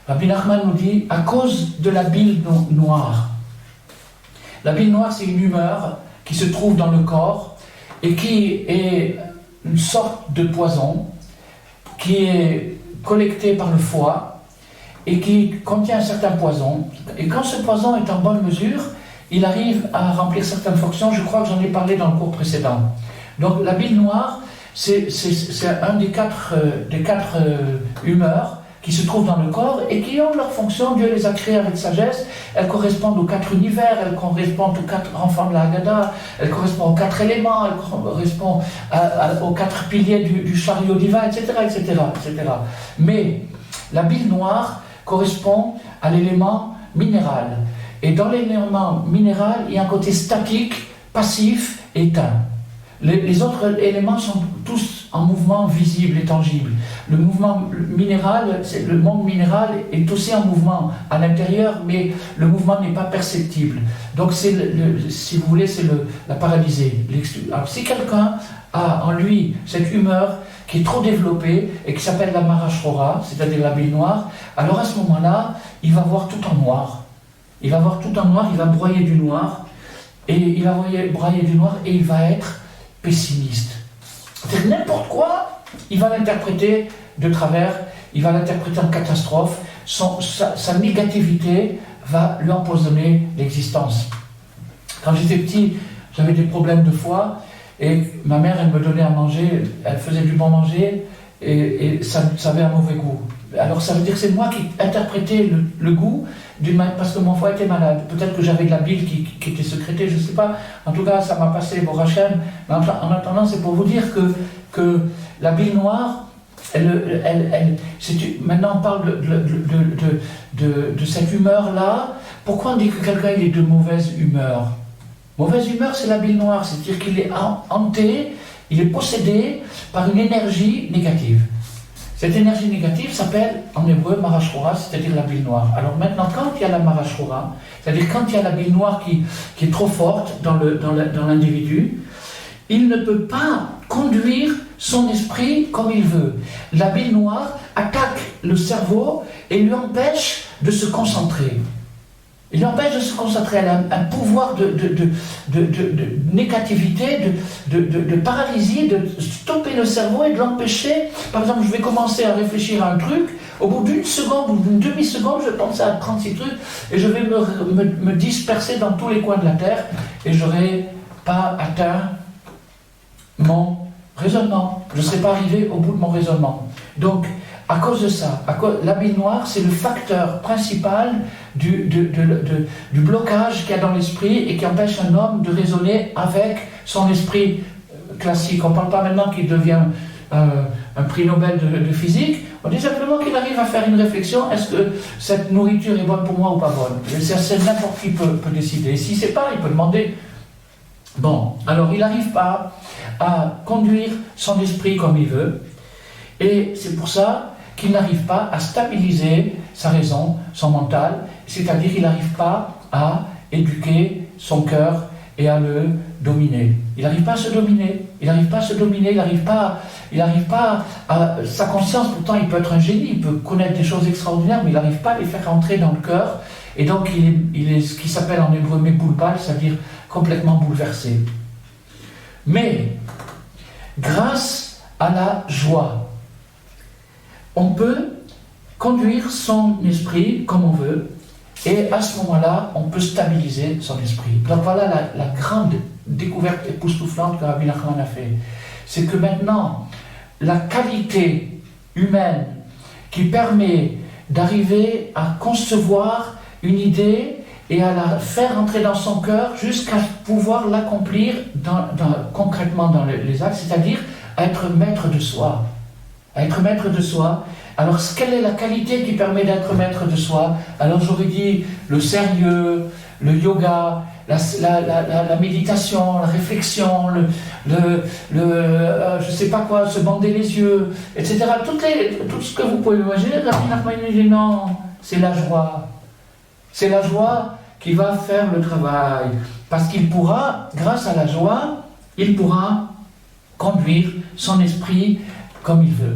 Rabbi Nachman nous dit, à cause de la bile noire. La bile noire, c'est une humeur qui se trouve dans le corps et qui est une sorte de poison qui est collecté par le foie et qui contient un certain poison. Et quand ce poison est en bonne mesure, il arrive à remplir certaines fonctions. Je crois que j'en ai parlé dans le cours précédent. Donc la bile noire, c'est un des quatre humeurs qui se trouvent dans le corps et qui ont leur fonction. Dieu les a créées avec sagesse. Elles correspondent aux 4 univers, elles correspondent aux 4 enfants de la Haggadah, elles correspondent aux 4 éléments, elles correspondent aux 4 piliers du chariot divin, etc., etc., etc. Mais la bile noire correspond à l'élément minéral. Et dans l'élément minéral, il y a un côté statique, passif et éteint. Les autres éléments sont tous en mouvement visible et tangible. Le mouvement minéral, le monde minéral est aussi en mouvement à l'intérieur, mais le mouvement n'est pas perceptible. Donc, si vous voulez, c'est la paralysée. Alors, si quelqu'un a en lui cette humeur qui est trop développée et qui s'appelle la marashora, c'est-à-dire la bile noire, alors à ce moment-là, il va voir tout en noir. Il va voir tout en noir, il va broyer du noir, et il va broyer du noir et il va être pessimiste. C'est-à-dire n'importe quoi, il va l'interpréter de travers, il va l'interpréter en catastrophe, sa négativité va lui empoisonner l'existence. Quand j'étais petit, j'avais des problèmes de foie, et ma mère, elle me donnait à manger, elle faisait du bon manger, et ça avait un mauvais goût. Alors ça veut dire que c'est moi qui interprétais le goût, parce que mon foie était malade. Peut-être que j'avais de la bile qui était sécrétée, je ne sais pas. En tout cas, ça m'a passé Bor Hachem. Mais en attendant, c'est pour vous dire que la bile noire, maintenant on parle de cette humeur-là. Pourquoi on dit que quelqu'un est de mauvaise humeur? Mauvaise humeur, c'est la bile noire, c'est-à-dire qu'il est hanté, il est possédé par une énergie négative. Cette énergie négative s'appelle en hébreu marashora, c'est-à-dire la bile noire. Alors maintenant, quand il y a la marashora, c'est-à-dire quand il y a la bile noire qui est trop forte dans l'individu, il ne peut pas conduire son esprit comme il veut. La bile noire attaque le cerveau et lui empêche de se concentrer. Il l'empêche de se concentrer. Elle a un pouvoir de négativité, de paralysie, de stopper le cerveau et de l'empêcher. Par exemple, je vais commencer à réfléchir à un truc, au bout d'une seconde ou d'une demi-seconde, je vais penser à 36 trucs et je vais me disperser dans tous les coins de la terre et je n'aurai pas atteint mon raisonnement. Je ne serai pas arrivé au bout de mon raisonnement. Donc, à cause de ça, la bile noire, c'est le facteur principal du blocage qu'il y a dans l'esprit et qui empêche un homme de raisonner avec son esprit classique. On ne parle pas maintenant qu'il devient un prix Nobel de physique, on dit simplement qu'il arrive à faire une réflexion, est-ce que cette nourriture est bonne pour moi ou pas bonne? C'est n'importe qui peut décider. Et si c'est pas, il peut demander. Bon, alors il n'arrive pas à conduire son esprit comme il veut, et c'est pour ça qu'il n'arrive pas à stabiliser sa raison, son mental, c'est-à-dire qu'il n'arrive pas à éduquer son cœur et à le dominer. Il n'arrive pas à se dominer, il n'arrive pas à se dominer, il n'arrive pas à... Sa conscience, pourtant, il peut être un génie, il peut connaître des choses extraordinaires, mais il n'arrive pas à les faire entrer dans le cœur, et donc il est ce qui s'appelle en hébreu meboulbal, c'est-à-dire complètement bouleversé. Mais, grâce à la joie, on peut conduire son esprit comme on veut, et à ce moment-là, on peut stabiliser son esprit. Donc voilà la grande découverte époustouflante que Rabbi Nachman a fait. C'est que maintenant, la qualité humaine qui permet d'arriver à concevoir une idée et à la faire entrer dans son cœur jusqu'à pouvoir l'accomplir concrètement dans les actes, c'est-à-dire à être maître de soi. À être maître de soi. Alors, quelle est la qualité qui permet d'être maître de soi? Alors, j'aurais dit le sérieux, le yoga, la méditation, la réflexion, je sais pas quoi, se bander les yeux, etc. Tout ce que vous pouvez imaginer, Rabbi Nachman dit non, c'est la joie. C'est la joie qui va faire le travail. Parce qu'il pourra, grâce à la joie, il pourra conduire son esprit comme il veut.